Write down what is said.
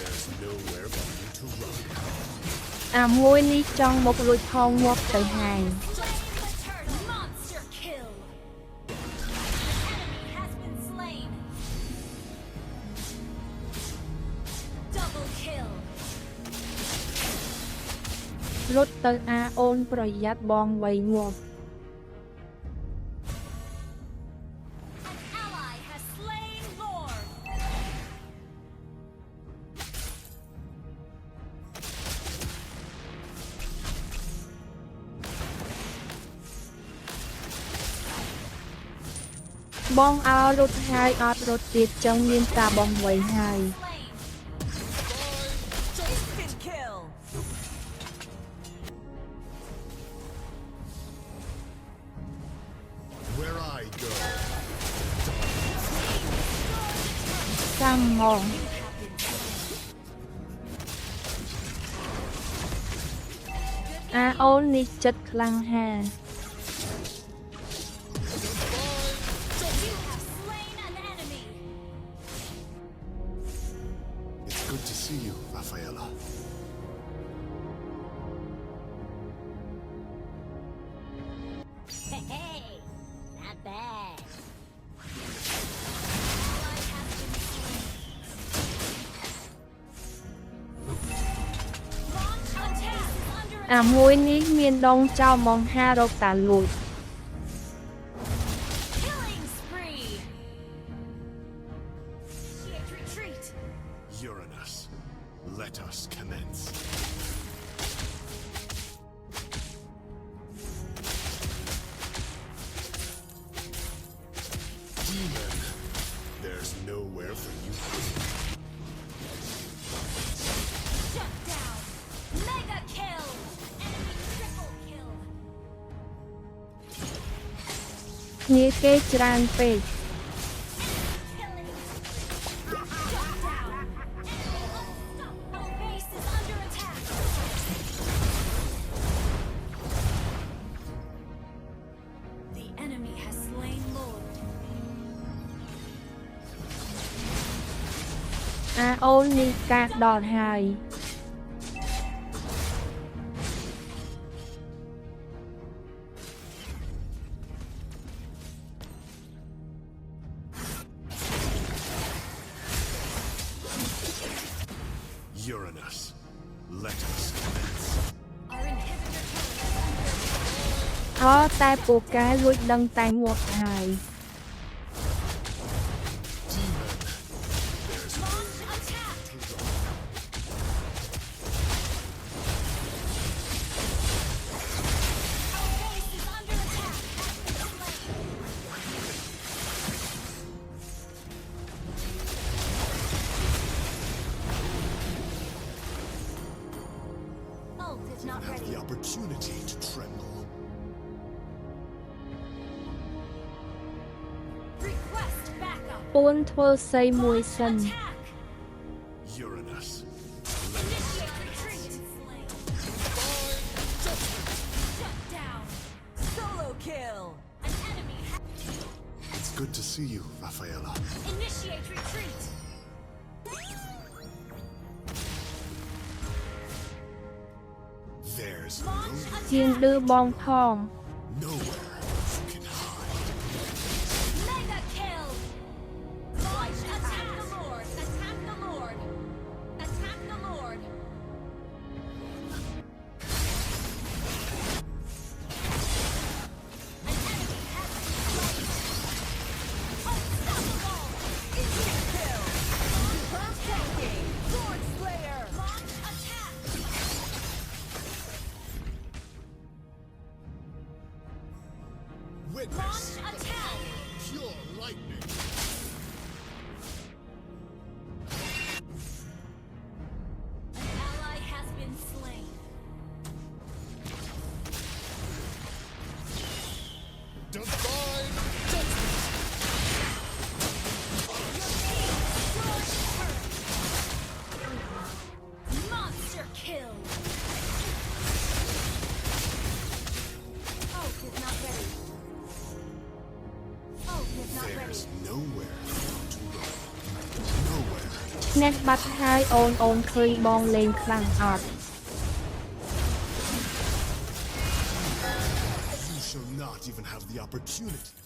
There's nowhere for you to run. អាមួយនេះចង់មករួចថងមកទៅហើយ Monster kill. Enemy has been slain. Double kill. រត់ទៅអាអូនប្រយ័ត្នបងវៃងាប់ An ally has slain Lord. បងអើរត់ហើយអត់រត់ទៀតចឹងមានតាបងវៃហើយ Slain. Instant kill. Where I go. ចាំងងអាអូននេះចិត្តខ្លាំងហាស់ You have slain an enemy. It's good to see you, Rafaela. Hey, not bad. Launch attack under អាមួយនេះមានដងចោលមកហារកតាលួច killing spree. Initiate retreat. Uranus, let us commence. Demon, there's nowhere for you. Shut down. Mega kill. Enemy triple kill. គ្នាគេច្រើនពេក Killing spree. Shut down. Enemy unstoppable. Our base is under attack. The enemy has slain Lord. អាអូននេះកាត់ដល់ហើយ Uranus, let us commence. Our inhibitor turret អត់តែពូកែលួចដឹងតែមកហើយ Demon, there's launch attack. Our base is under attack. Ult is not have ready. the opportunity to tremble. Request backup. ពួនធ្វើសីមួយសិន Attack. Uranus, Initiate retreat. Shut down. Solo kill. An enemy it's good to see you, Rafaela. initiate retreat. There's Launch ជាង attack. ឌឺបងផង nowhere you can hide. Mega kill. Launch attack the Lord. Attack the Lord. Attack the Lord. An enemy has been slain. Unstoppable. Instant kill. Breathtaking. Sword Slayer. Launch attack. ឈ្នះបាត់ហើយអូនឃើញបងលេងខ្លាំងអត់ You shall not even have the opportunity